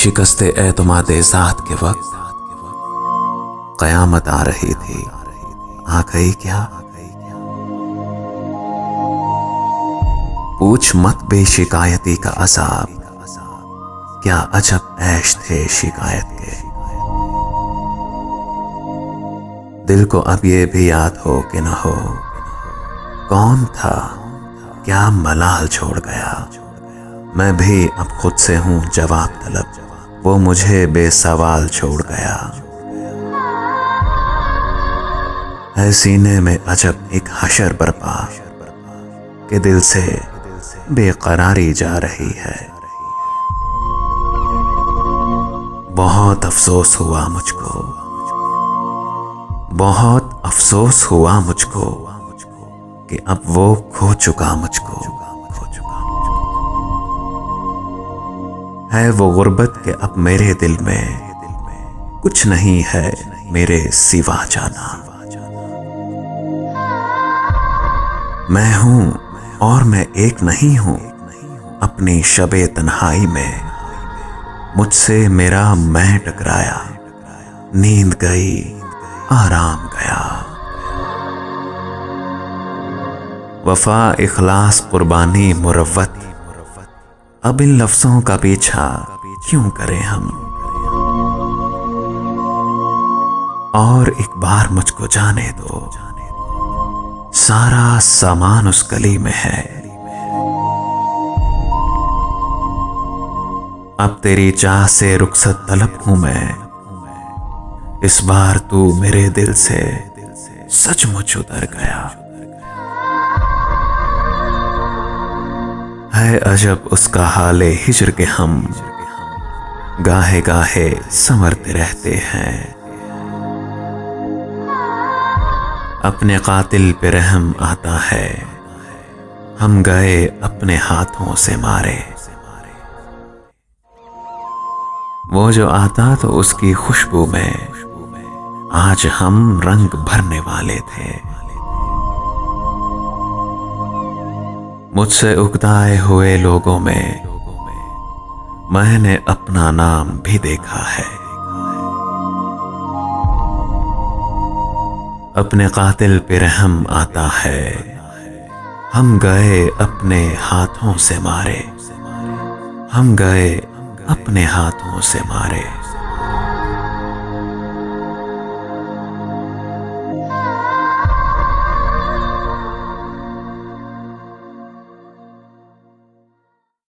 शिकस्ते एतमादे ज़ात के वक्त क़यामत आ रही थी, आ गई क्या? पूछ मत बेशिकायती का अज़ाब, क्या अजब ऐश थे शिकायत के। दिल को अब ये भी याद हो कि न हो, कौन था क्या मलाल छोड़ गया। मैं भी अब खुद से हूँ जवाब तलब, वो मुझे बेसवाल छोड़ गया। है सीने में अजब एक हशर बरपा कि दिल से बेकरारी जा रही है। बहुत अफसोस हुआ मुझको, बहुत अफसोस हुआ मुझको कि अब वो खो चुका मुझको। है वो गुर्बत के अब मेरे दिल में कुछ नहीं है मेरे सिवा जाना। मैं हूं और मैं एक नहीं हूं अपनी शबे तन्हाई में। मुझसे मेरा मैं टकराया, नींद गई आराम गया। वफा इखलास कुर्बानी मुरव्वत, अब इन लफ्जों का पीछा क्यों करें हम। और एक बार मुझको जाने दो, सारा सामान उस गली में है। अब तेरी चाह से रुखसत तलब हूं मैं, इस बार तू मेरे दिल से सचमुच उतर गया। है अजब उसका हाले हिजर के हम गाहे गाहे संवरते रहते हैं। अपने कातिल पे रहम आता है, हम गए अपने हाथों से मारे। वो जो आता तो उसकी खुशबू में आज हम रंग भरने वाले थे। मुझसे उगताए हुए लोगों में मैंने अपना नाम भी देखा है। अपने कातिल पे रहम आता है, हम गए अपने हाथों से मारे। हम गए अपने हाथों से मारे।